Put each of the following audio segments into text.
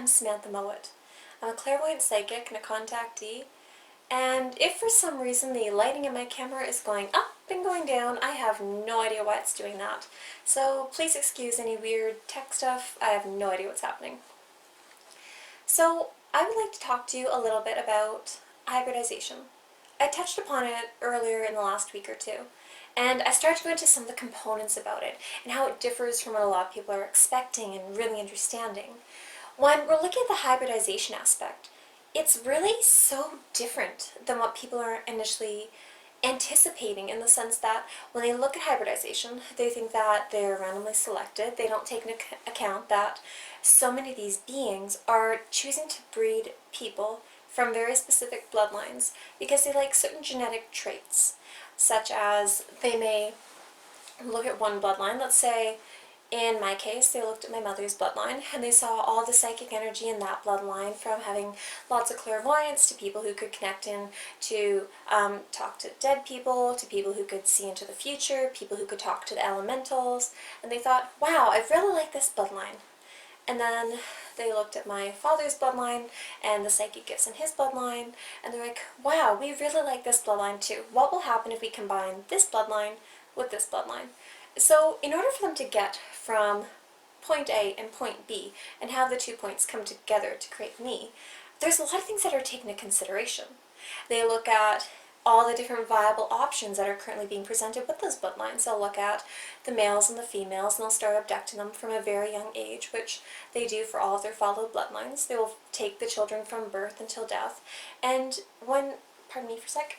Samantha Mowat. I'm a clairvoyant psychic and a contactee, and if for some reason the lighting in my camera is going up and going down, I have no idea why it's doing that. So please excuse any weird tech stuff. I have no idea what's happening. So I would like to talk to you a little bit about hybridization. I touched upon it earlier in the last week or two, and I started to go into some of the components about it and how it differs from what a lot of people are expecting and really understanding. When we're looking at the hybridization aspect, it's really so different than what people are initially anticipating, in the sense that when they look at hybridization, they think that they're randomly selected. They don't take into account that so many of these beings are choosing to breed people from very specific bloodlines because they like certain genetic traits, such as they may look at one bloodline. Let's say in my case, they looked at my mother's bloodline and they saw all the psychic energy in that bloodline, from having lots of clairvoyance to people who could connect in to talk to dead people, to people who could see into the future, people who could talk to the elementals, and they thought, wow, I really like this bloodline. And then they looked at my father's bloodline and the psychic gifts in his bloodline, and they're like, wow, we really like this bloodline too. What will happen if we combine this bloodline with this bloodline? So in order for them to get from point A and point B and have the 2 points come together to create me, there's a lot of things that are taken into consideration. They look at all the different viable options that are currently being presented with those bloodlines. They'll look at the males and the females, and they'll start abducting them from a very young age, which they do for all of their follow bloodlines. They will take the children from birth until death. And when, pardon me for a sec,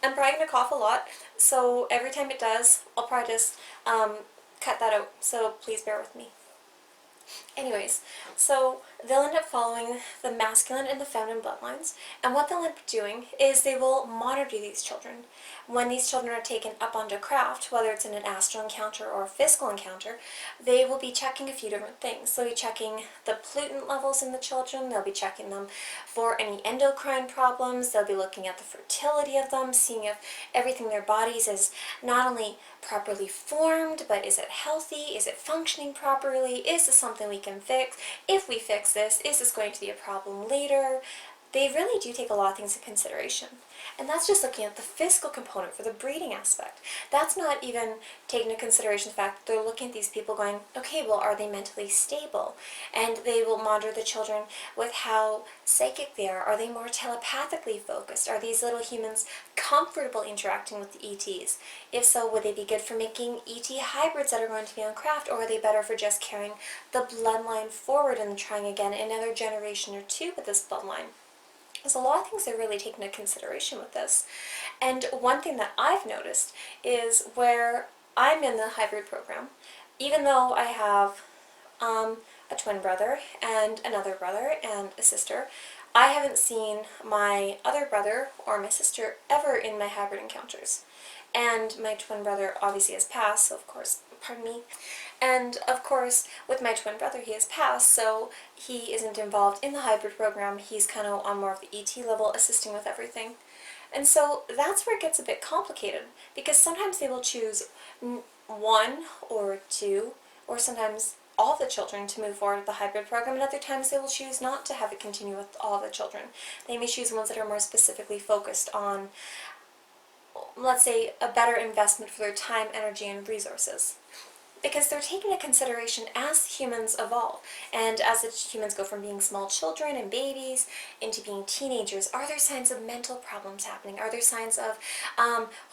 I'm probably going to cough a lot, so every time it does, I'll probably just cut that out, so please bear with me. Anyways, so they'll end up following the masculine and the feminine bloodlines, and what they'll end up doing is they will monitor these children. When these children are taken up onto craft, whether it's in an astral encounter or a physical encounter, they will be checking a few different things. They'll be checking the pollutant levels in the children, they'll be checking them for any endocrine problems, they'll be looking at the fertility of them, seeing if everything in their bodies is not only properly formed, but is it healthy, is it functioning properly, is this something we can fix? If we fix this, is this going to be a problem later? They really do take a lot of things into consideration. And that's just looking at the physical component for the breeding aspect. That's not even taking into consideration the fact that they're looking at these people going, okay, well, are they mentally stable? And they will monitor the children with how psychic they are. Are they more telepathically focused? Are these little humans comfortable interacting with the ETs? If so, would they be good for making ET hybrids that are going to be on craft, or are they better for just carrying the bloodline forward and trying again another generation or two with this bloodline? There's a lot of things that really take into consideration with this. And one thing that I've noticed is where I'm in the hybrid program, even though I have a twin brother and another brother and a sister, I haven't seen my other brother or my sister ever in my hybrid encounters. And my twin brother obviously has passed, so of course, pardon me. And of course, with my twin brother, he has passed, so he isn't involved in the hybrid program. He's kind of on more of the ET level, assisting with everything. And so that's where it gets a bit complicated, because sometimes they will choose one or two, or sometimes all the children to move forward with the hybrid program, and other times they will choose not to have it continue with all the children. They may choose ones that are more specifically focused on, let's say, a better investment for their time, energy, and resources. Because they're taking into consideration as humans evolve, and as the humans go from being small children and babies into being teenagers, are there signs of mental problems happening? Are there signs of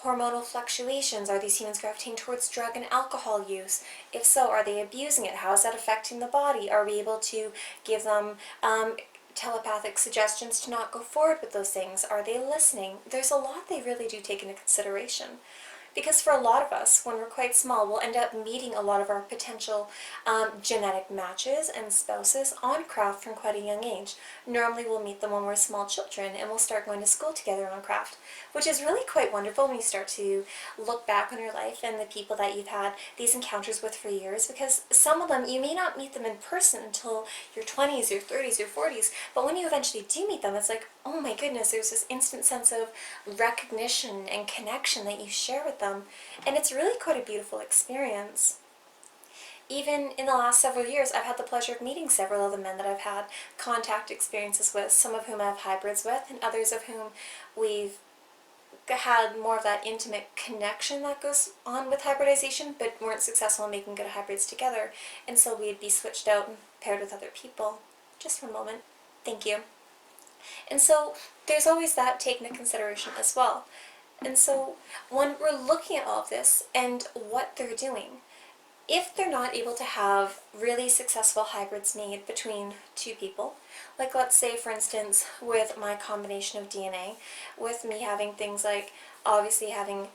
hormonal fluctuations? Are these humans gravitating towards drug and alcohol use? If so, are they abusing it? How is that affecting the body? Are we able to give them telepathic suggestions to not go forward with those things? Are they listening? There's a lot they really do take into consideration. Because for a lot of us, when we're quite small, we'll end up meeting a lot of our potential genetic matches and spouses on craft from quite a young age. Normally we'll meet them when we're small children, and we'll start going to school together on craft, which is really quite wonderful when you start to look back on your life and the people that you've had these encounters with for years, because some of them, you may not meet them in person until your 20s, your 30s, your 40s, but when you eventually do meet them, it's like, oh my goodness, there's this instant sense of recognition and connection that you share with them, and it's really quite a beautiful experience. even in the last several years, I've had the pleasure of meeting several of the men that I've had contact experiences with, some of whom I have hybrids with, and others of whom we've had more of that intimate connection that goes on with hybridization, but weren't successful in making good hybrids together, and so we'd be switched out and paired with other people. Just for a moment. Thank you. And so there's always that taken into consideration as well. And so when we're looking at all of this and what they're doing, if they're not able to have really successful hybrids made between two people, like let's say for instance with my combination of DNA, with me having things like obviously having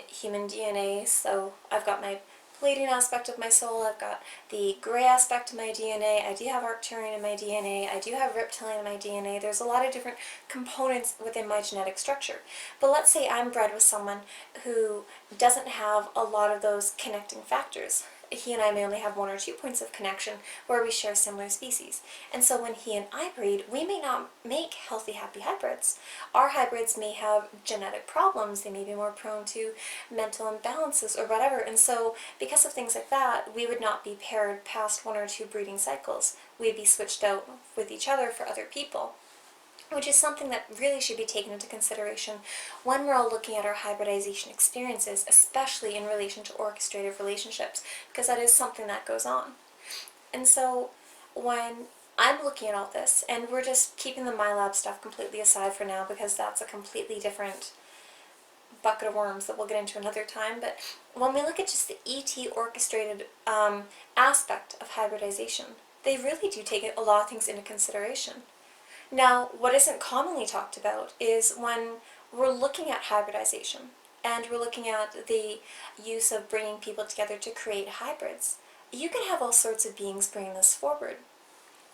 human DNA, so I've got my Palladian aspect of my soul, I've got the gray aspect of my DNA, I do have Arcturian in my DNA, I do have Reptilian in my DNA, there's a lot of different components within my genetic structure. But let's say I'm bred with someone who doesn't have a lot of those connecting factors. He and I may only have 1 or 2 points of connection where we share similar species. And so when he and I breed, we may not make healthy, happy hybrids. Our hybrids may have genetic problems, they may be more prone to mental imbalances or whatever. And so because of things like that, we would not be paired past 1 or 2 breeding cycles. We'd be switched out with each other for other people, which is something that really should be taken into consideration when we're all looking at our hybridization experiences, especially in relation to orchestrated relationships, because that is something that goes on. And so when I'm looking at all this, and we're just keeping the MyLab stuff completely aside for now because that's a completely different bucket of worms that we'll get into another time, but when we look at just the ET orchestrated aspect of hybridization, they really do take a lot of things into consideration. Now, what isn't commonly talked about is when we're looking at hybridization and we're looking at the use of bringing people together to create hybrids, you can have all sorts of beings bringing this forward.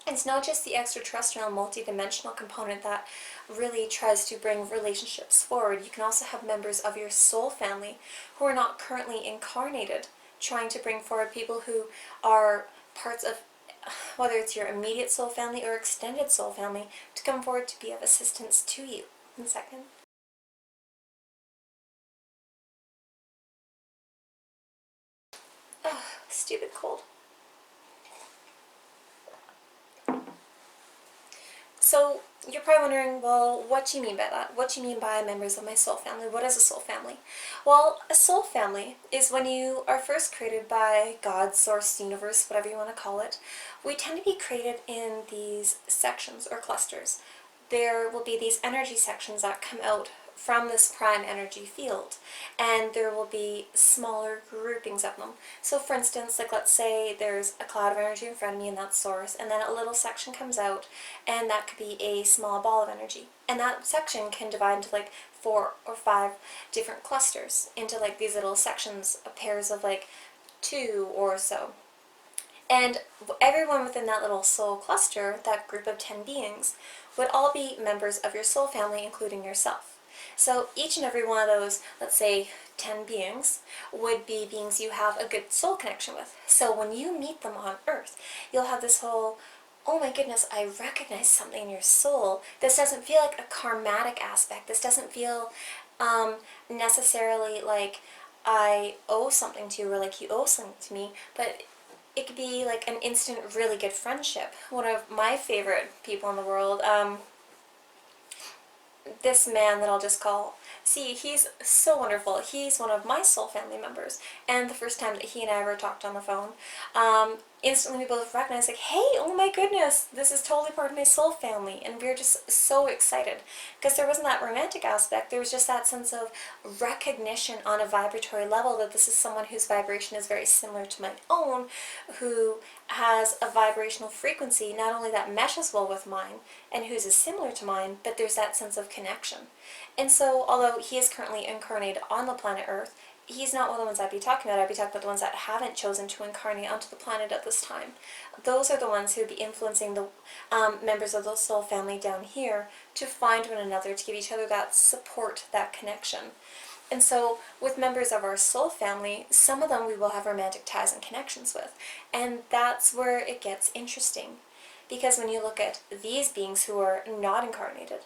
It's not just the extraterrestrial multidimensional component that really tries to bring relationships forward. You can also have members of your soul family who are not currently incarnated trying to bring forward people who are parts of, whether it's your immediate soul family or extended soul family, to come forward to be of assistance to you. 1 second. Oh, stupid cold. So you're probably wondering, well, what do you mean by that? What do you mean by members of my soul family? What is a soul family? Well, a soul family is when you are first created by God, source, universe, whatever you want to call it. We tend to be created in these sections or clusters. There will be these energy sections that come out from this prime energy field, and there will be smaller groupings of them. So for instance, like let's say there's a cloud of energy in front of me and that's source, and then a little section comes out, and that could be a small ball of energy. And that section can divide into like 4 or 5 different clusters, into like these little sections, pairs of like 2 or so. And everyone within that little soul cluster, that group of 10 beings, would all be members of your soul family, including yourself. So each and every one of those, let's say 10 beings, would be beings you have a good soul connection with. So when you meet them on Earth, you'll have this whole, oh my goodness, I recognize something in your soul. This doesn't feel like a karmatic aspect. This doesn't feel necessarily like I owe something to you or like you owe something to me, but it could be like an instant really good friendship. One of my favorite people in the world, this man that I'll just call, see, he's so wonderful. He's one of my soul family members, and the first time that he and I ever talked on the phone, instantly we both recognized, like, hey, oh my goodness, this is totally part of my soul family, and we were just so excited, because there wasn't that romantic aspect, there was just that sense of recognition on a vibratory level that this is someone whose vibration is very similar to my own, who has a vibrational frequency not only that meshes well with mine, and whose is similar to mine, but there's that sense of connection. And so, although he is currently incarnated on the planet Earth, he's not one of the ones I'd be talking about. I'd be talking about the ones that haven't chosen to incarnate onto the planet at this time. Those are the ones who would be influencing the members of the soul family down here to find one another, to give each other that support, that connection. And so, with members of our soul family, some of them we will have romantic ties and connections with. And that's where it gets interesting. Because when you look at these beings who are not incarnated,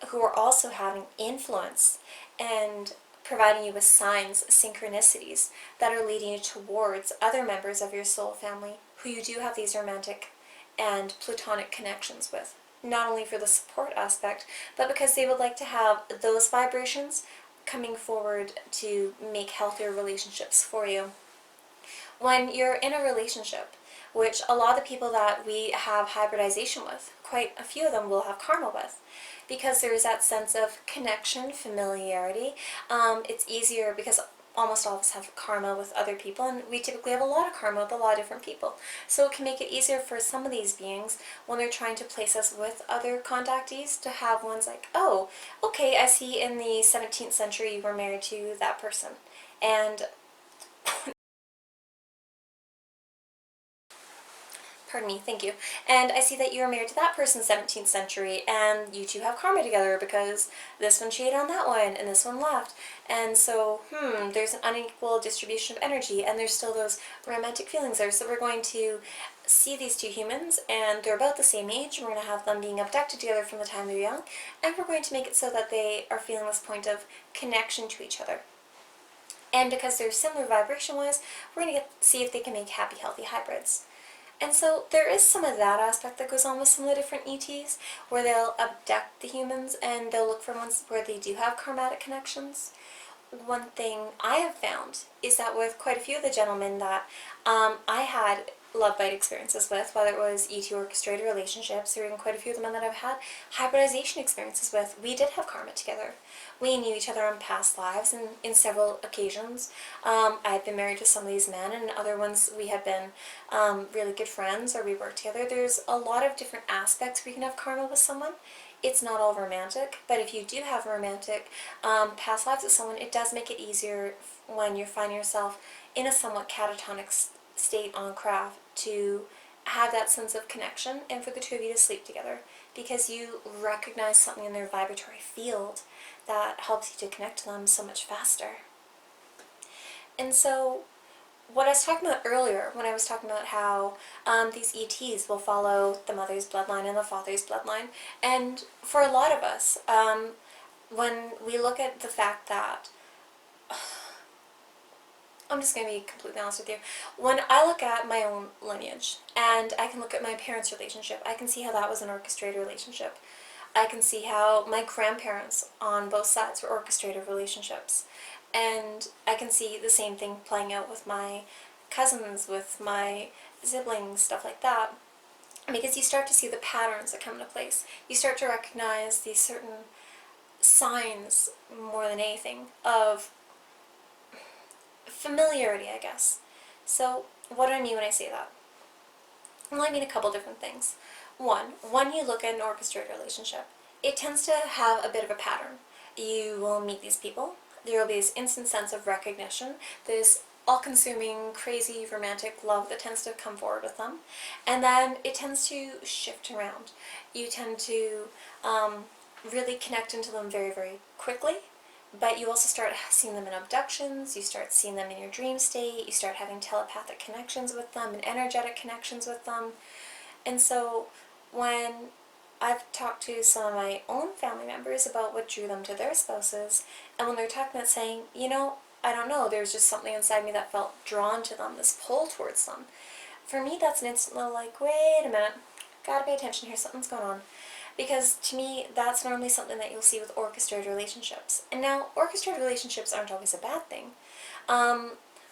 who are also having influence and providing you with signs, synchronicities that are leading you towards other members of your soul family who you do have these romantic and platonic connections with. Not only for the support aspect, but because they would like to have those vibrations coming forward to make healthier relationships for you. When you're in a relationship, which a lot of the people that we have hybridization with, quite a few of them will have karma with, because there's that sense of connection, familiarity. It's easier because almost all of us have karma with other people, and we typically have a lot of karma with a lot of different people. So it can make it easier for some of these beings when they're trying to place us with other contactees to have ones like, oh, okay, I see in the 17th century you were married to that person. And pardon me, thank you. And I see that you were married to that person 17th century, and you two have karma together because this one cheated on that one, and this one left. And so, there's an unequal distribution of energy, and there's still those romantic feelings there. So we're going to see these two humans, and they're about the same age, and we're going to have them being abducted together from the time they're young, and we're going to make it so that they are feeling this point of connection to each other. And because they're similar vibration-wise, we're going to see if they can make happy, healthy hybrids. And so there is some of that aspect that goes on with some of the different ETs, where they'll abduct the humans and they'll look for ones where they do have karmatic connections. One thing I have found is that with quite a few of the gentlemen that I had love bite experiences with, whether it was ET orchestrated relationships or even quite a few of the men that I've had hybridization experiences with, we did have karma together. We knew each other on past lives and in several occasions. I had been married to some of these men, and other ones we had been really good friends or we worked together. There's a lot of different aspects where you can have karma with someone. It's not all romantic, but if you do have romantic past lives with someone, it does make it easier when you find yourself in a somewhat catatonic state on craft to have that sense of connection and for the two of you to sleep together, because you recognize something in their vibratory field that helps you to connect to them so much faster. And so what I was talking about earlier, when I was talking about how these ETs will follow the mother's bloodline and the father's bloodline, and for a lot of us, when we look at the fact that, I'm just going to be completely honest with you, when I look at my own lineage, and I can look at my parents' relationship, I can see how that was an orchestrated relationship. I can see how my grandparents on both sides were orchestrated relationships. And I can see the same thing playing out with my cousins, with my siblings, stuff like that. Because you start to see the patterns that come into place. You start to recognize these certain signs, more than anything, of familiarity, I guess. So, what do I mean when I say that? Well, I mean a couple different things. One, when you look at an orchestrated relationship, it tends to have a bit of a pattern. You will meet these people. There will be this instant sense of recognition, this all-consuming, crazy, romantic love that tends to come forward with them, and then it tends to shift around. You tend to really connect into them very, very quickly, but you also start seeing them in abductions, you start seeing them in your dream state, you start having telepathic connections with them and energetic connections with them. And so when I've talked to some of my own family members about what drew them to their spouses, and when they're talking about saying, you know, I don't know, there's just something inside me that felt drawn to them, this pull towards them. For me, that's an instant little like, wait a minute, gotta pay attention here, something's going on. Because to me, that's normally something that you'll see with orchestrated relationships. And now, orchestrated relationships aren't always a bad thing.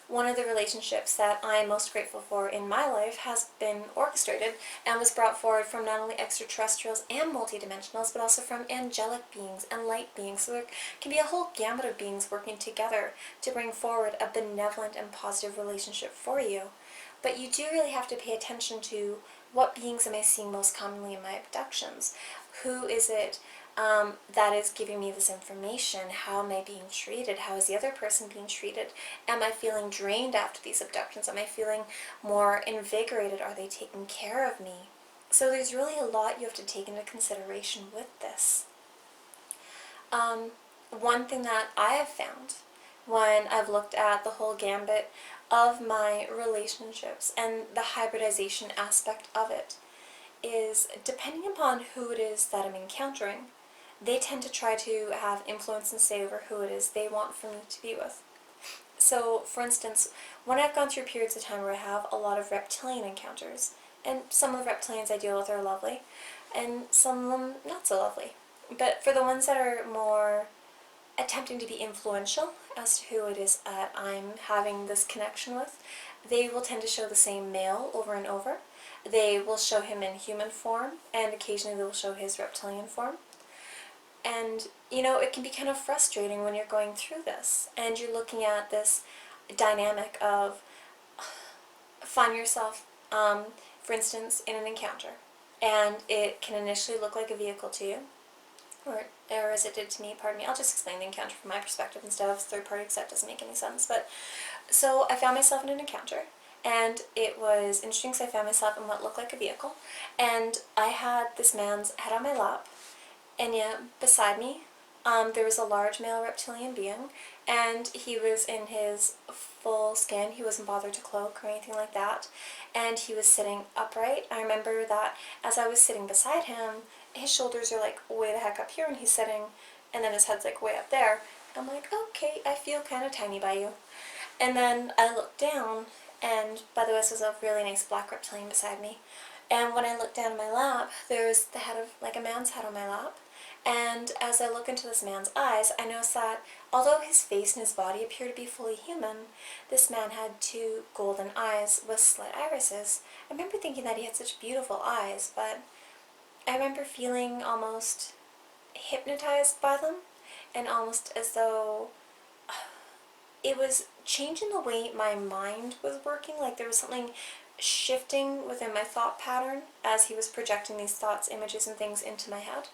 One of the relationships that I'm most grateful for in my life has been orchestrated and was brought forward from not only extraterrestrials and multidimensionals, but also from angelic beings and light beings. So there can be a whole gamut of beings working together to bring forward a benevolent and positive relationship for you. But you do really have to pay attention to what beings am I seeing most commonly in my abductions? Who is it that is giving me this information? How am I being treated? How is the other person being treated? Am I feeling drained after these abductions? Am I feeling more invigorated? Are they taking care of me? So there's really a lot you have to take into consideration with this. One thing that I have found when I've looked at the whole gambit of my relationships and the hybridization aspect of it is, depending upon who it is that I'm encountering, they tend to try to have influence and say over who it is they want for me to be with. So, for instance, when I've gone through periods of time where I have a lot of reptilian encounters, and some of the reptilians I deal with are lovely, and some of them not so lovely. But for the ones that are more attempting to be influential as to who it is that I'm having this connection with, they will tend to show the same male over and over. They will show him in human form, and occasionally they will show his reptilian form. And, you know, it can be kind of frustrating when you're going through this, and you're looking at this dynamic of find yourself, for instance, in an encounter, and it can initially look like a vehicle to you, or as it did to me, pardon me. I'll just explain the encounter from my perspective instead of third party, because that doesn't make any sense. But so I found myself in an encounter, and it was interesting because I found myself in what looked like a vehicle, and I had this man's head on my lap, and yet beside me there was a large male reptilian being, and he was in his full skin. He wasn't bothered to cloak or anything like that, and he was sitting upright. I remember that as I was sitting beside him, his shoulders are like way the heck up here when he's sitting, and then his head's like way up there. I'm like, okay, I feel kind of tiny by you. And then I looked down, and by the way, this was a really nice black reptilian beside me, and when I looked down at my lap, there was the head of, like, a man's head on my lap. And as I look into this man's eyes, I noticed that although his face and his body appear to be fully human, this man had two golden eyes with slit irises. I remember thinking that he had such beautiful eyes, but I remember feeling almost hypnotized by them, and almost as though it was changing the way my mind was working, like there was something shifting within my thought pattern as he was projecting these thoughts, images, and things into my head.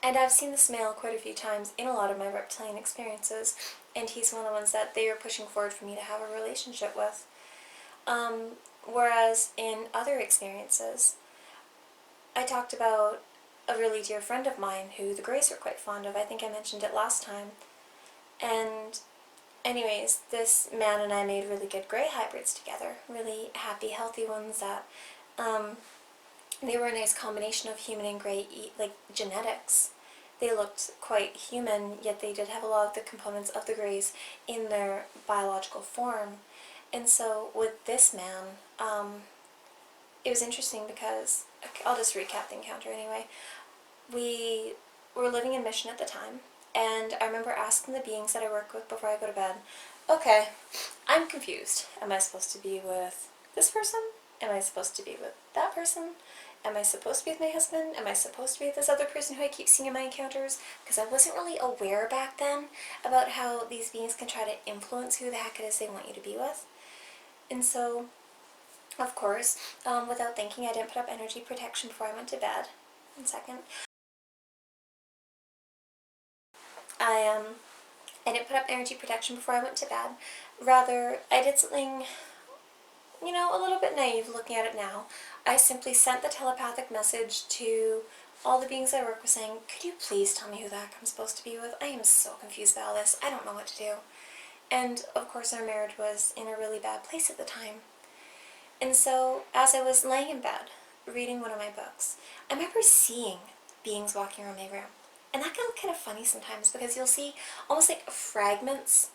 And I've seen this male quite a few times in a lot of my reptilian experiences, and he's one of the ones that they are pushing forward for me to have a relationship with. Whereas in other experiences, I talked about a really dear friend of mine who the Greys were quite fond of. I think I mentioned it last time. And anyways, this man and I made really good Grey hybrids together. Really happy, healthy ones that they were a nice combination of human and Grey, like, genetics. They looked quite human, yet they did have a lot of the components of the Greys in their biological form. And so with this man, it was interesting because, okay, I'll just recap the encounter anyway. We were living in Mission at the time, and I remember asking the beings that I work with before I go to bed, okay, I'm confused. Am I supposed to be with this person? Am I supposed to be with that person? Am I supposed to be with my husband? Am I supposed to be with this other person who I keep seeing in my encounters? Because I wasn't really aware back then about how these beings can try to influence who the heck it is they want you to be with. And so, of course, without thinking, I didn't put up energy protection before I went to bed. 1 second. I didn't put up energy protection before I went to bed. Rather, I did something, you know, a little bit naive looking at it now. I simply sent the telepathic message to all the beings I work with saying, could you please tell me who the heck I'm supposed to be with? I am so confused by all this. I don't know what to do. And, of course, our marriage was in a really bad place at the time. And so, as I was laying in bed, reading one of my books, I remember seeing beings walking around my room. And that can look kind of funny sometimes, because you'll see almost like fragments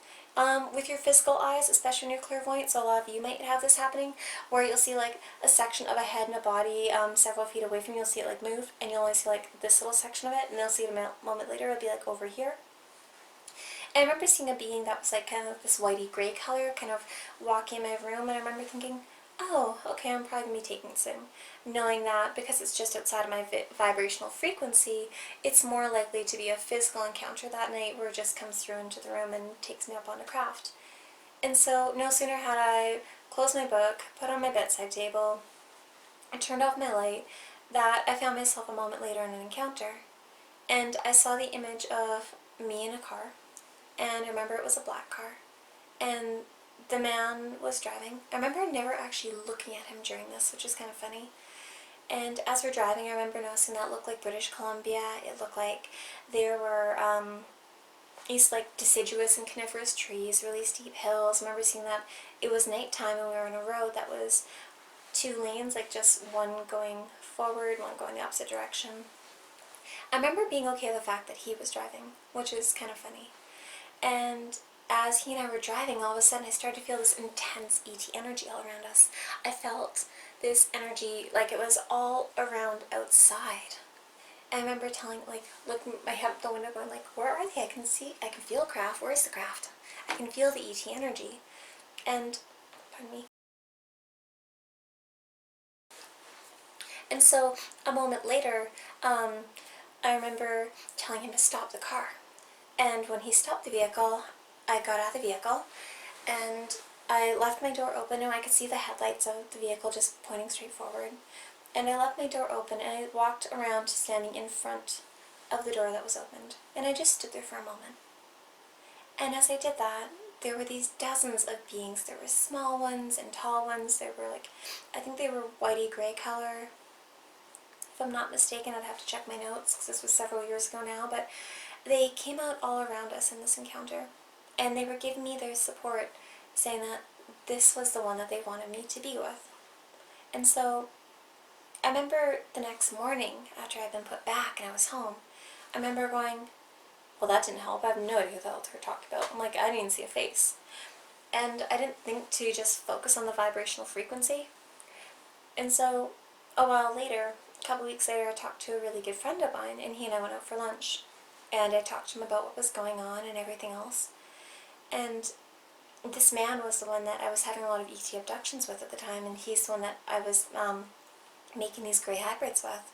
with your physical eyes, especially when you're clairvoyant. So a lot of you might have this happening, where you'll see like a section of a head and a body several feet away from you. You'll see it like move, and you'll only see like this little section of it, and you'll see it a moment later, it'll be like over here. And I remember seeing a being that was like kind of this whitey gray color, kind of walking in my room, and I remember thinking, oh, okay, I'm probably going to be taking it soon. Knowing that because it's just outside of my vibrational frequency, it's more likely to be a physical encounter that night where it just comes through into the room and takes me up on a craft. And so no sooner had I closed my book, put on my bedside table, and turned off my light, that I found myself a moment later in an encounter. And I saw the image of me in a car, and I remember it was a black car. And the man was driving. I remember never actually looking at him during this, which is kind of funny. And as we're driving, I remember noticing that it looked like British Columbia. It looked like there were these like deciduous and coniferous trees, really steep hills. I remember seeing that it was nighttime and we were on a road that was 2 lanes, like just one going forward, one going the opposite direction. I remember being okay with the fact that he was driving, which is kind of funny. And as he and I were driving, all of a sudden I started to feel this intense ET energy all around us. I felt this energy like it was all around outside. And I remember looking out the window going like, where are they? I can feel a craft. Where is the craft? I can feel the ET energy. And, pardon me. And so a moment later, I remember telling him to stop the car. And when he stopped the vehicle, I got out of the vehicle and I left my door open and I could see the headlights of the vehicle just pointing straight forward. And I left my door open and I walked around to standing in front of the door that was opened. And I just stood there for a moment. And as I did that, there were these dozens of beings. There were small ones and tall ones. There were I think they were whitey gray color. If I'm not mistaken, I'd have to check my notes because this was several years ago now, but they came out all around us in this encounter. And they were giving me their support, saying that this was the one that they wanted me to be with. And so I remember the next morning, after I'd been put back and I was home, I remember going, well, that didn't help. I have no idea who the hell they're talking about. I'm like, I didn't even see a face. And I didn't think to just focus on the vibrational frequency. And so a while later, a couple weeks later, I talked to a really good friend of mine, and he and I went out for lunch. And I talked to him about what was going on and everything else. And this man was the one that I was having a lot of ET abductions with at the time, and he's the one that I was making these gray hybrids with.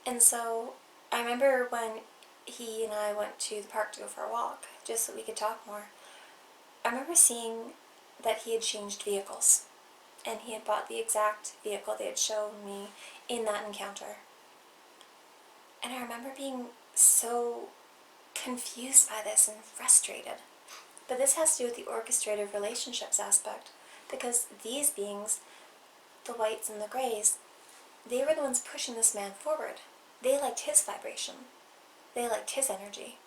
And so I remember when he and I went to the park to go for a walk, just so we could talk more, I remember seeing that he had changed vehicles, and he had bought the exact vehicle they had shown me in that encounter. And I remember being so confused by this and frustrated. But this has to do with the orchestrated relationships aspect, because these beings, the whites and the grays, they were the ones pushing this man forward. They liked his vibration. They liked his energy.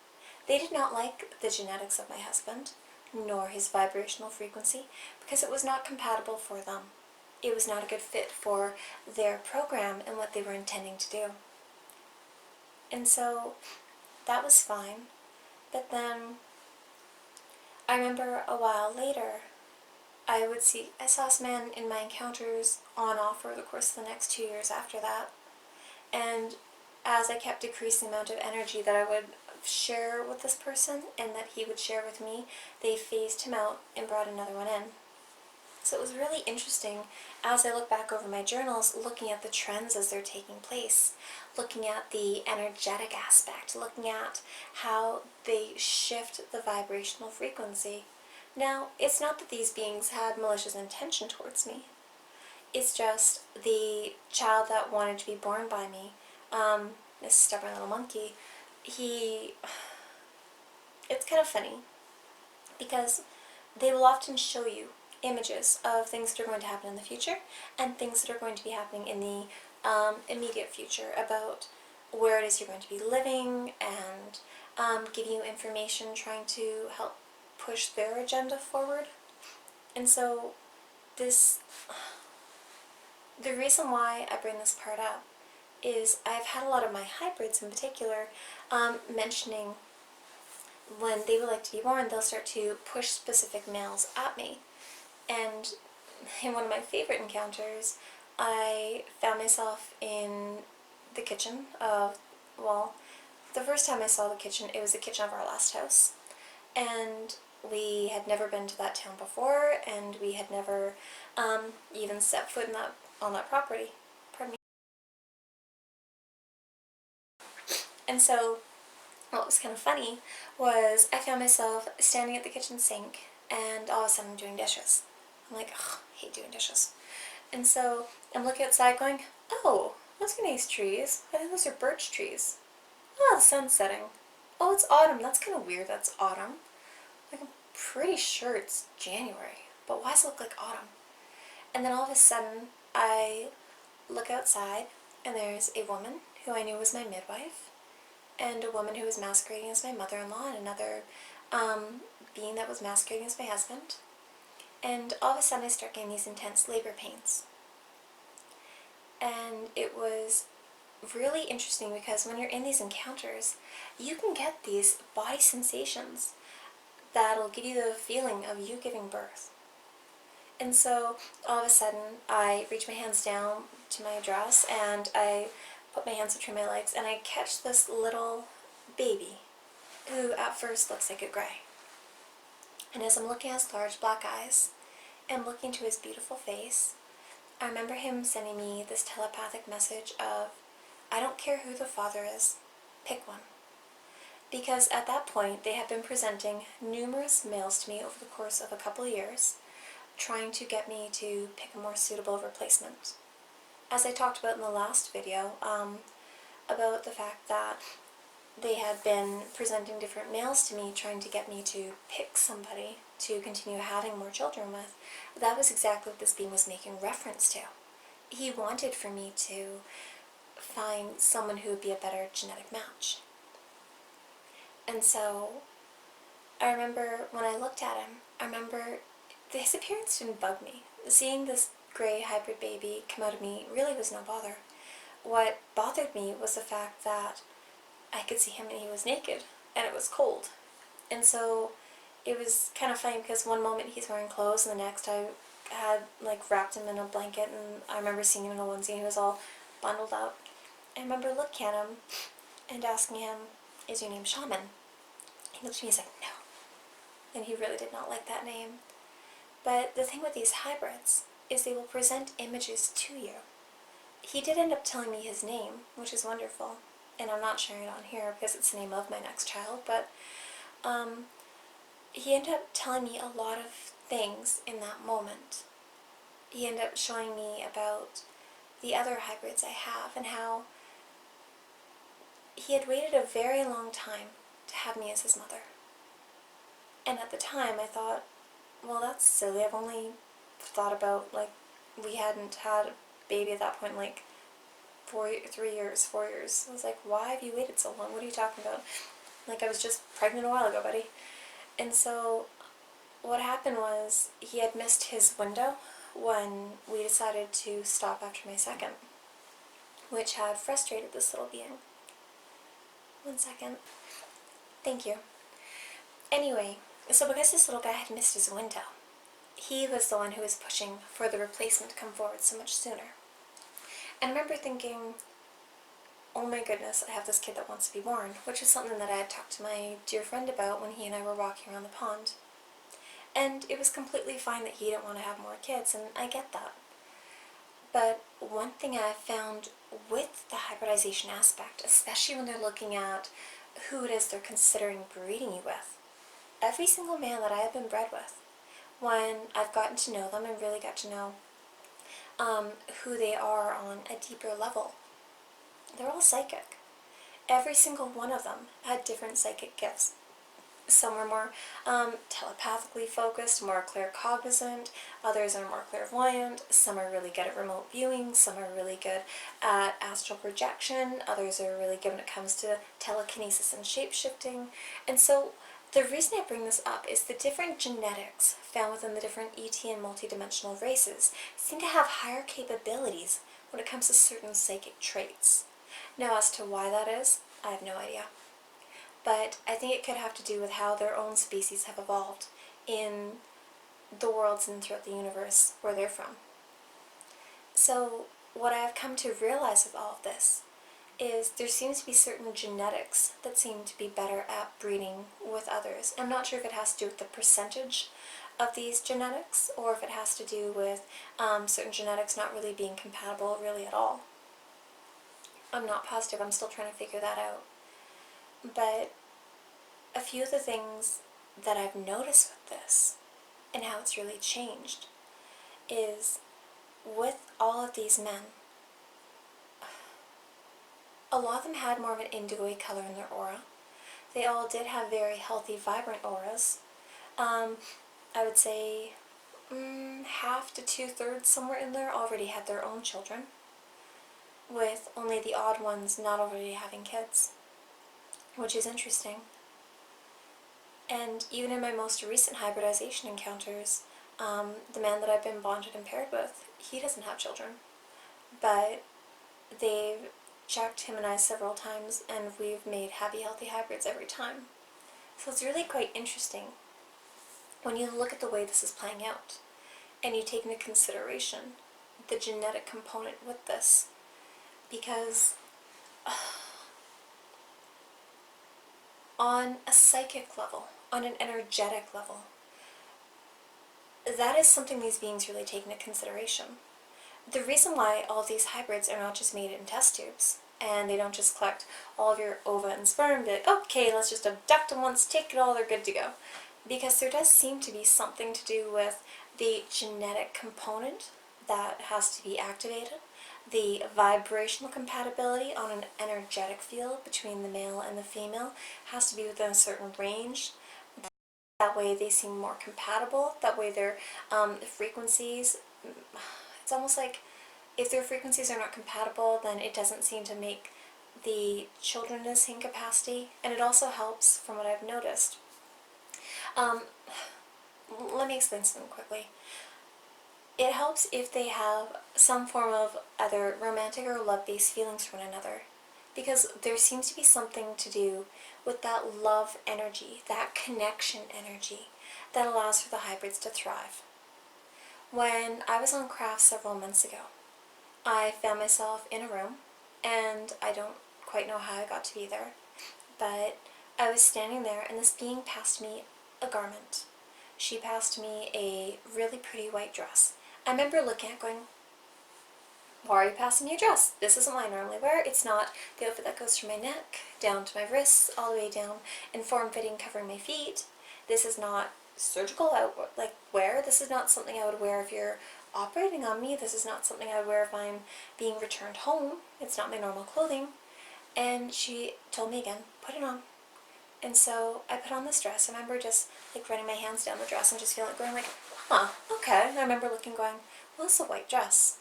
They did not like the genetics of my husband, nor his vibrational frequency, because it was not compatible for them. It was not a good fit for their program and what they were intending to do. And so that was fine. But then I remember a while later, I saw this man in my encounters on off over the course of the next 2 years after that. And as I kept decreasing the amount of energy that I would share with this person and that he would share with me, they phased him out and brought another one in. So it was really interesting as I look back over my journals, looking at the trends as they're taking place, looking at the energetic aspect, looking at how they shift the vibrational frequency. Now, it's not that these beings had malicious intention towards me. It's just the child that wanted to be born by me, this stubborn little monkey, it's kind of funny because they will often show you images of things that are going to happen in the future and things that are going to be happening in the immediate future about where it is you're going to be living and giving you information trying to help push their agenda forward. And so the reason why I bring this part up is I've had a lot of my hybrids in particular mentioning when they would like to be born, they'll start to push specific males at me. And in one of my favorite encounters, I found myself in the kitchen of, well, the first time I saw the kitchen, it was the kitchen of our last house. And we had never been to that town before, and we had never even set foot on that property. Pardon me. And so what was kind of funny was I found myself standing at the kitchen sink, and all of a sudden I'm doing dishes. I'm like, ugh, I hate doing dishes. And so I'm looking outside going, oh, those are nice trees. I think those are birch trees. Oh, the sun's setting. Oh, it's autumn. That's kind of weird that's autumn. Like, I'm pretty sure it's January, but why does it look like autumn? And then all of a sudden, I look outside, and there's a woman who I knew was my midwife, and a woman who was masquerading as my mother-in-law, and another being that was masquerading as my husband. And all of a sudden I start getting these intense labor pains. And it was really interesting because when you're in these encounters, you can get these body sensations that'll give you the feeling of you giving birth. And so all of a sudden I reach my hands down to my dress and I put my hands between my legs and I catch this little baby who at first looks like a gray. And as I'm looking at his large black eyes and looking into his beautiful face, I remember him sending me this telepathic message of, I don't care who the father is, pick one. Because at that point they had been presenting numerous males to me over the course of a couple of years, trying to get me to pick a more suitable replacement. As I talked about in the last video, about the fact that they had been presenting different males to me, trying to get me to pick somebody to continue having more children with, that was exactly what this being was making reference to. He wanted for me to find someone who would be a better genetic match. And so I remember when I looked at him, I remember his appearance didn't bug me. Seeing this gray hybrid baby come out of me really was no bother. What bothered me was the fact that I could see him and he was naked and it was cold. And so it was kind of funny because one moment he's wearing clothes and the next I had wrapped him in a blanket, and I remember seeing him in a onesie and he was all bundled up. I remember looking at him and asking him, is your name Shaman? He looked at me and he's like, no. And he really did not like that name. But the thing with these hybrids is they will present images to you. He did end up telling me his name, which is wonderful, and I'm not sharing it on here because it's the name of my next child, but he ended up telling me a lot of things in that moment. He ended up showing me about the other hybrids I have and how he had waited a very long time to have me as his mother. And at the time I thought, well, that's silly. I've only thought about, we hadn't had a baby at that point, 4 years. I was like, why have you waited so long? What are you talking about? I was just pregnant a while ago, buddy. And so what happened was he had missed his window when we decided to stop after my second, which had frustrated this little being. 1 second. Thank you. Anyway, so because this little guy had missed his window, he was the one who was pushing for the replacement to come forward so much sooner. And I remember thinking, oh my goodness, I have this kid that wants to be born, which is something that I had talked to my dear friend about when he and I were walking around the pond. And it was completely fine that he didn't want to have more kids, and I get that. But one thing I found with the hybridization aspect, especially when they're looking at who it is they're considering breeding you with, every single man that I have been bred with, when I've gotten to know them and really got to know who they are on a deeper level, they're all psychic. Every single one of them had different psychic gifts. Some were more telepathically focused, more claircognizant, others are more clairvoyant, some are really good at remote viewing, some are really good at astral projection, others are really good when it comes to telekinesis and shape-shifting. And so the reason I bring this up is the different genetics found within the different ET and multidimensional races seem to have higher capabilities when it comes to certain psychic traits. Now, as to why that is, I have no idea. But I think it could have to do with how their own species have evolved in the worlds and throughout the universe where they're from. So what I have come to realize with all of this is there seems to be certain genetics that seem to be better at breeding with others. I'm not sure if it has to do with the percentage of these genetics or if it has to do with certain genetics not really being compatible really at all. I'm not positive. I'm still trying to figure that out. But a few of the things that I've noticed with this and how it's really changed is with all of these men, a lot of them had more of an indigo-y color in their aura. They all did have very healthy, vibrant auras. I would say half to 2/3, somewhere in there, already had their own children, with only the odd ones not already having kids, which is interesting. And even in my most recent hybridization encounters, the man that I've been bonded and paired with, he doesn't have children, but they've checked him and I several times, and we've made happy, healthy hybrids every time. So it's really quite interesting when you look at the way this is playing out, and you take into consideration the genetic component with this, because on a psychic level, on an energetic level, that is something these beings really take into consideration. The reason why all of these hybrids are not just made in test tubes, and they don't just collect all of your ova and sperm, be like, okay, let's just abduct them once, take it all, they're good to go. Because there does seem to be something to do with the genetic component that has to be activated, the vibrational compatibility on an energetic field between the male and the female has to be within a certain range. That way they seem more compatible, that way their frequencies, it's almost like if their frequencies are not compatible, then it doesn't seem to make the children in the same capacity, and it also helps, from what I've noticed. Let me explain something quickly. It helps if they have some form of either romantic or love-based feelings for one another, because there seems to be something to do with that love energy, that connection energy, that allows for the hybrids to thrive. When I was on craft several months ago, I found myself in a room, and I don't quite know how I got to be there, but I was standing there, and this being passed me a garment. She passed me a really pretty white dress. I remember looking at it going, why are you passing me a dress? This isn't what I normally wear. It's not the outfit that goes from my neck, down to my wrists, all the way down, and form-fitting, covering my feet. This is not surgical wear. This is not something I would wear if you're operating on me. This is not something I would wear if I'm being returned home. It's not my normal clothing. And she told me again, put it on. And so I put on this dress. I remember just like running my hands down the dress and just feeling it going like, huh, okay. And I remember looking going, well, this is a white dress.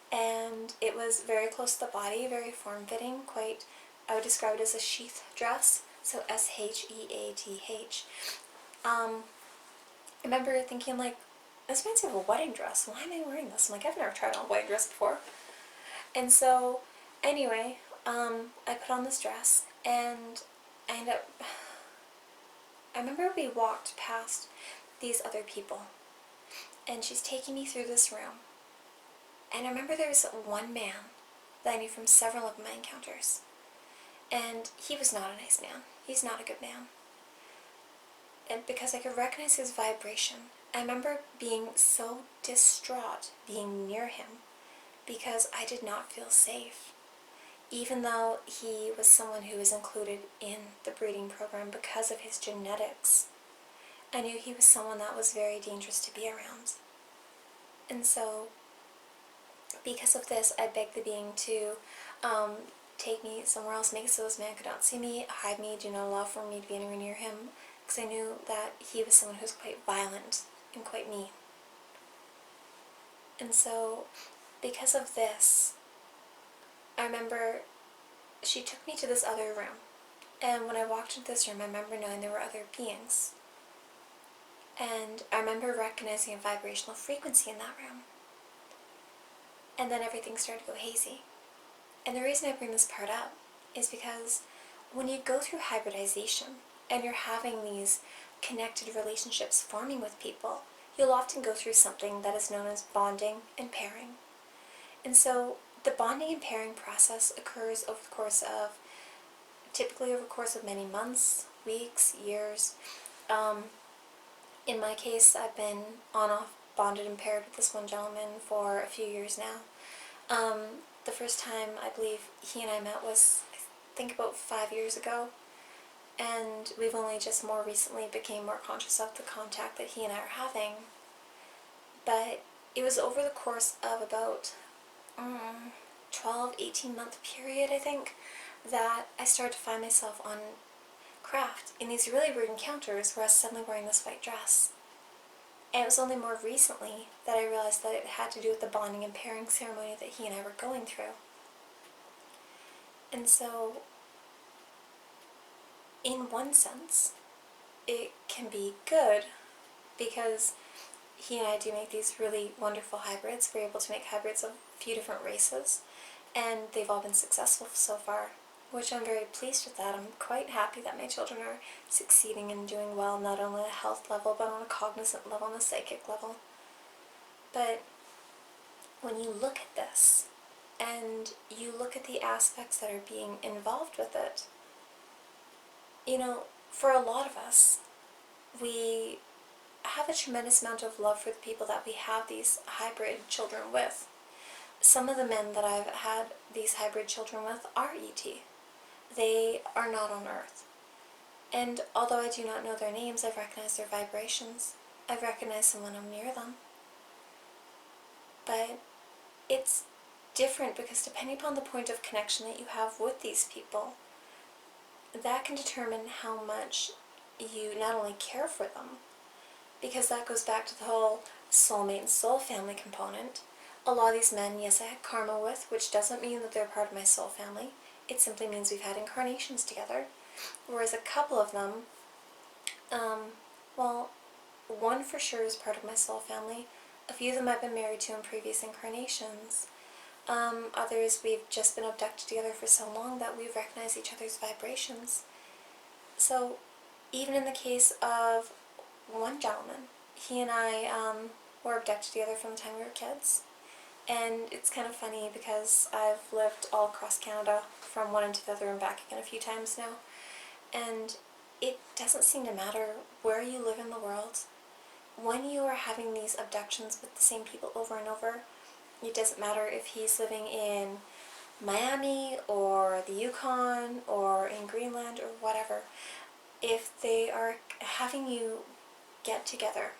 And it was very close to the body, very form-fitting, quite, I would describe it as a sheath dress, so S-H-E-A-T-H. I remember thinking like, this reminds me of a wedding dress, why am I wearing this? I'm like, I've never tried on a wedding dress before. And so, anyway, I put on this dress, and I remember we walked past these other people, and she's taking me through this room. And I remember there was one man that I knew from several of my encounters. And he was not a nice man. He's not a good man. And because I could recognize his vibration, I remember being so distraught being near him because I did not feel safe. Even though he was someone who was included in the breeding program because of his genetics, I knew he was someone that was very dangerous to be around. And so, because of this, I begged the being to take me somewhere else, make it so this man could not see me, hide me, do not allow for me to be anywhere near him, because I knew that he was someone who was quite violent and quite mean. And so, because of this, I remember she took me to this other room, and when I walked into this room, I remember knowing there were other beings. And I remember recognizing a vibrational frequency in that room. And then everything started to go hazy. And the reason I bring this part up is because when you go through hybridization and you're having these connected relationships forming with people, you'll often go through something that is known as bonding and pairing. And so the bonding and pairing process occurs over the course of, typically over the course of many months, weeks, years. In my case, I've been on-off bonded and paired with this one gentleman for a few years now. The first time I believe he and I met was, I think, about 5 years ago, and we've only just more recently became more conscious of the contact that he and I are having. But it was over the course of about 12-18 month period, I think, that I started to find myself on craft in these really weird encounters where I was suddenly wearing this white dress. And it was only more recently that I realized that it had to do with the bonding and pairing ceremony that he and I were going through. And so, in one sense, it can be good because he and I do make these really wonderful hybrids. We're able to make hybrids of a few different races. and they've all been successful so far, which I'm very pleased with that. I'm quite happy that my children are succeeding and doing well, not only on a health level, but on a cognizant level, on a psychic level. But when you look at this, and you look at the aspects that are being involved with it, you know, for a lot of us, we have a tremendous amount of love for the people that we have these hybrid children with. Some of the men that I've had these hybrid children with are ET. They are not on Earth. And although I do not know their names, I've recognized their vibrations. I've recognized them when I'm near them. But it's different because depending upon the point of connection that you have with these people, that can determine how much you not only care for them, because that goes back to the whole soulmate and soul family component. A lot of these men, yes, I had karma with, which doesn't mean that they're part of my soul family. It simply means we've had incarnations together. Whereas a couple of them, well, one for sure is part of my soul family. A few of them I've been married to in previous incarnations. Others we've just been abducted together for so long that we've recognized each other's vibrations. So even in the case of one gentleman, he and I were abducted together from the time we were kids. And it's kind of funny because I've lived all across Canada from one end to the other and back again a few times now. And it doesn't seem to matter where you live in the world. When you are having these abductions with the same people over and over, it doesn't matter if he's living in Miami or the Yukon or in Greenland or whatever. If they are having you get together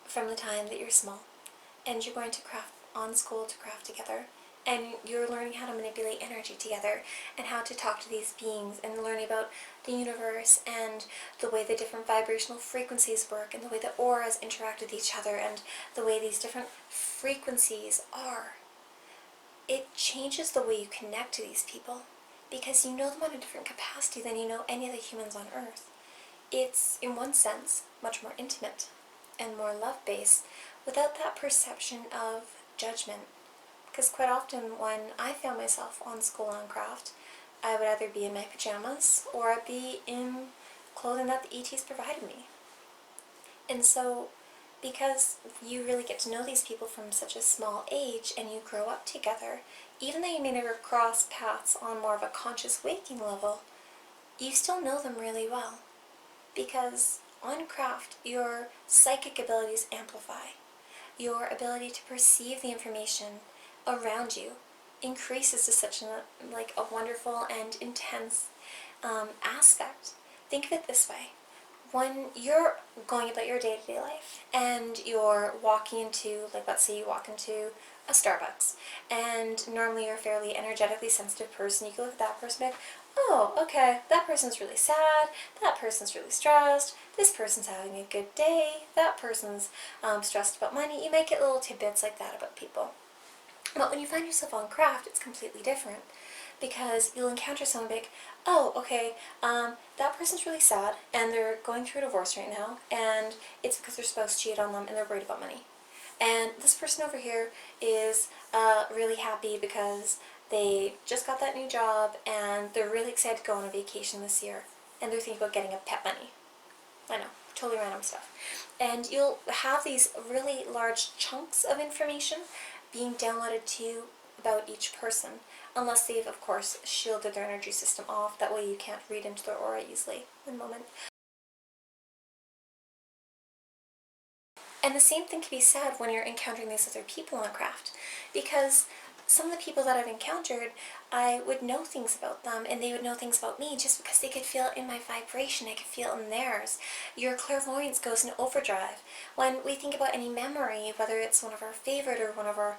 from the time that you're small and you're going to craft on school to craft together, and you're learning how to manipulate energy together and how to talk to these beings and learning about the universe and the way the different vibrational frequencies work and the way the auras interact with each other and the way these different frequencies are. It changes the way you connect to these people because you know them on a different capacity than you know any of the humans on Earth. It's, in one sense, much more intimate and more love-based without that perception of judgment. Because quite often when I found myself on school on craft, I would either be in my pajamas or I'd be in clothing that the ETs provided me. And so, because you really get to know these people from such a small age and you grow up together, even though you may never cross paths on more of a conscious waking level, you still know them really well. Because on craft, your psychic abilities amplify. Your ability to perceive the information around you increases to such a wonderful and intense aspect. Think of it this way. When you're going about your day-to-day life and you're walking into, let's say you walk into a Starbucks, and normally you're a fairly energetically sensitive person, you can look at that person and be like, oh, okay, that person's really sad, that person's really stressed, this person's having a good day, that person's stressed about money. You might get little tidbits like that about people. But when you find yourself on craft, it's completely different. Because you'll encounter someone like, oh, okay, that person's really sad, and they're going through a divorce right now, and it's because their spouse cheated on them, and they're worried about money. And this person over here is really happy because they just got that new job, and they're really excited to go on a vacation this year, and they're thinking about getting a pet bunny. I know, totally random stuff. And you'll have these really large chunks of information being downloaded to you about each person, unless they've, of course, shielded their energy system off. That way you can't read into their aura easily in a moment. And the same thing can be said when you're encountering these other people on craft, because some of the people that I've encountered, I would know things about them and they would know things about me just because they could feel it in my vibration, I could feel it in theirs. Your clairvoyance goes into overdrive. When we think about any memory, whether it's one of our favorite or one of our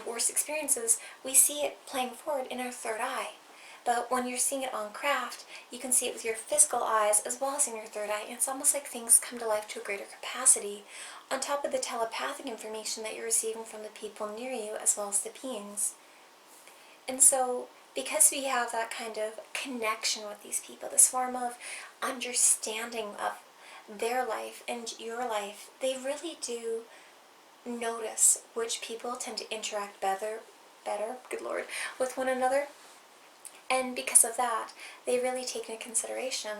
worst experiences, we see it playing forward in our third eye. But when you're seeing it on craft, you can see it with your physical eyes as well as in your third eye, and it's almost like things come to life to a greater capacity, on top of the telepathic information that you're receiving from the people near you as well as the beings. And so, because we have that kind of connection with these people, this form of understanding of their life and your life, they really do notice which people tend to interact better better, good lord, with one another. And because of that, they really take into consideration.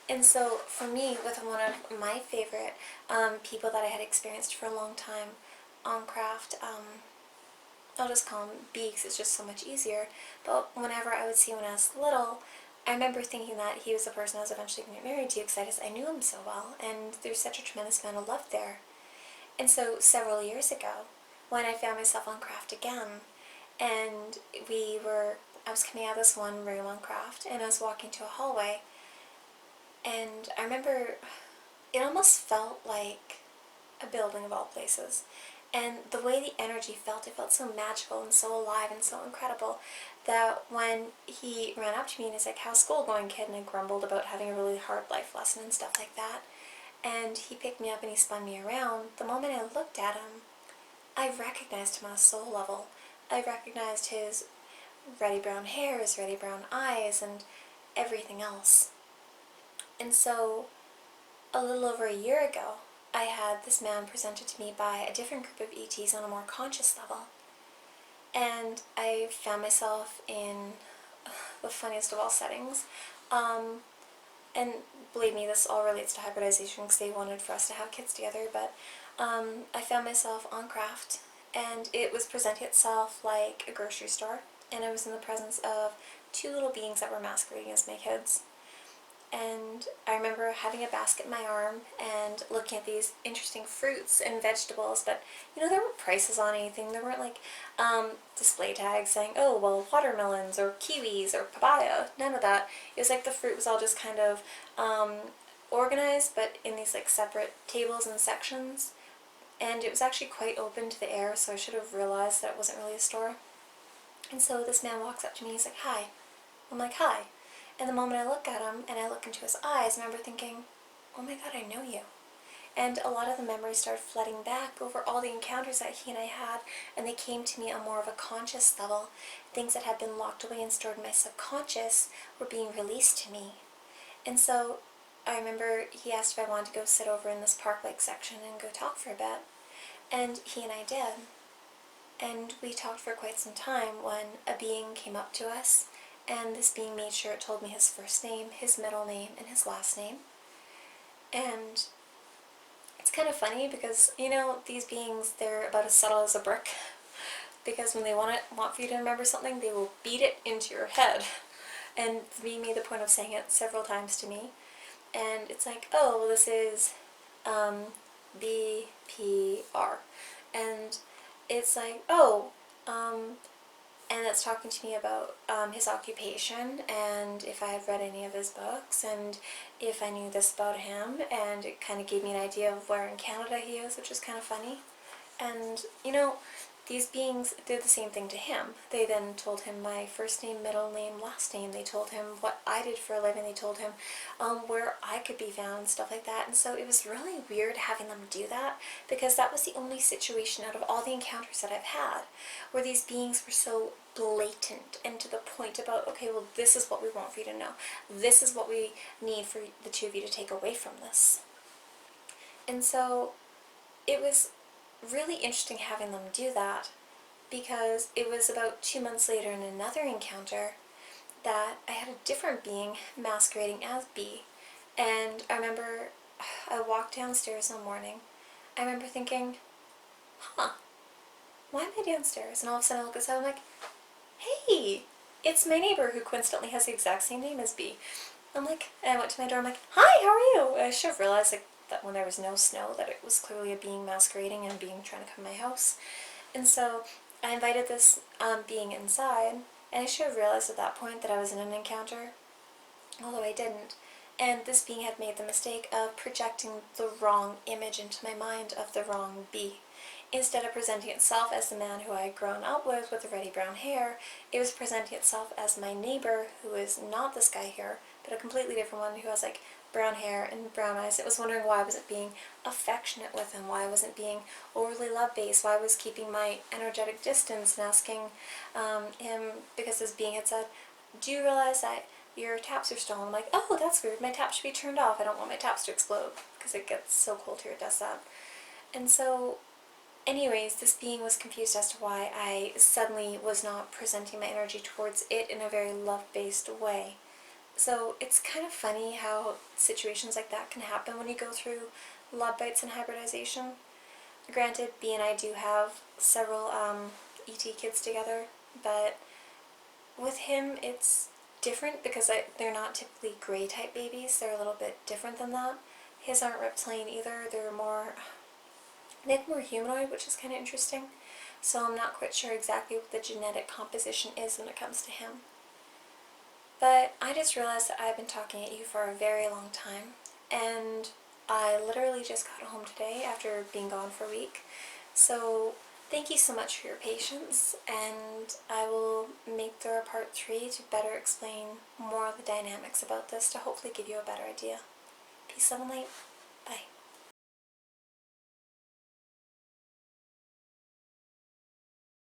And so for me, with one of my favorite people that I had experienced for a long time on craft, I'll just call him B because it's just so much easier, but whenever I would see him when I was little, I remember thinking that he was the person I was eventually going to get married to because I knew him so well, and there's such a tremendous amount of love there. And so several years ago, when I found myself on craft again, and I was coming out of this one room on craft, and I was walking to a hallway, and I remember it almost felt like a building of all places. And the way the energy felt, it felt so magical and so alive and so incredible that when he ran up to me and he's like, "How's school going, kid?" And I grumbled about having a really hard life lesson and stuff like that. And he picked me up and he spun me around. The moment I looked at him, I recognized him on a soul level. I recognized his reddy brown hair, his reddy brown eyes, and everything else. And so, a little over a year ago, I had this man presented to me by a different group of ETs on a more conscious level. And I found myself in the funniest of all settings. And believe me, this all relates to hybridization because they wanted for us to have kids together, but I found myself on craft, and it was presenting itself like a grocery store, and I was in the presence of two little beings that were masquerading as my kids. And I remember having a basket in my arm and looking at these interesting fruits and vegetables, but there weren't prices on anything. There weren't like display tags saying, "Oh, well, watermelons or kiwis or papaya." None of that. It was like the fruit was all just kind of organized, but in these like separate tables and sections. And it was actually quite open to the air, so I should have realized that it wasn't really a store. And so this man walks up to me, he's like, "Hi." I'm like, "Hi." And the moment I look at him and I look into his eyes, I remember thinking, "Oh my god, I know you." And a lot of the memories started flooding back over all the encounters that he and I had, and they came to me on more of a conscious level. Things that had been locked away and stored in my subconscious were being released to me. And so I remember he asked if I wanted to go sit over in this park-like section and go talk for a bit. And he and I did. And we talked for quite some time when a being came up to us, and this being made sure it told me his first name, his middle name, and his last name. And it's kind of funny because, these beings, they're about as subtle as a brick. Because when they want for you to remember something, they will beat it into your head. And he made the point of saying it several times to me. And it's like, "Oh, well, this is BPR." And it's like, "Oh, and it's talking to me about his occupation, and if I had read any of his books, and if I knew this about him, and it kind of gave me an idea of where in Canada he is, which is kind of funny. And, these beings did the same thing to him. They then told him my first name, middle name, last name. They told him what I did for a living. They told him where I could be found and stuff like that. And so it was really weird having them do that, because that was the only situation out of all the encounters that I've had where these beings were so blatant and to the point about, "Okay, well, this is what we want for you to know. This is what we need for the two of you to take away from this." And so it was really interesting having them do that, because it was about 2 months later in another encounter that I had a different being masquerading as B. And I remember I walked downstairs one morning. I remember thinking, "Huh, why am I downstairs?" And all of a sudden I look outside, I'm like, "Hey, it's my neighbor who coincidentally has the exact same name as B." I'm like, and I went to my door, I'm like, "Hi, how are you?" I should have realized that when there was no snow, that it was clearly a being masquerading and a being trying to come to my house. And so I invited this being inside, and I should have realized at that point that I was in an encounter, although I didn't. And this being had made the mistake of projecting the wrong image into my mind of the wrong B. Instead of presenting itself as the man who I had grown up with the reddy brown hair, it was presenting itself as my neighbor, who is not this guy here, but a completely different one who has like brown hair and brown eyes. It was wondering why I wasn't being affectionate with him, why I wasn't being overly love-based, why I was keeping my energetic distance, and asking him, because this being had said, "Do you realize that your taps are stolen?" I'm like, "Oh, that's weird. My taps should be turned off. I don't want my taps to explode," because it gets so cold here it does that. And so Anyways, this being was confused as to why I suddenly was not presenting my energy towards it in a very love-based way. So it's kind of funny how situations like that can happen when you go through love bites and hybridization. Granted, B and I do have several ET kids together, but with him it's different because they're not typically gray type babies. They're a little bit different than that. His aren't reptilian either. They're more humanoid, which is kind of interesting. So I'm not quite sure exactly what the genetic composition is when it comes to him. But I just realized that I've been talking at you for a very long time, and I literally just got home today after being gone for a week. So thank you so much for your patience, and I will make there a part 3 to better explain more of the dynamics about this to hopefully give you a better idea. Peace, love, and light. Bye.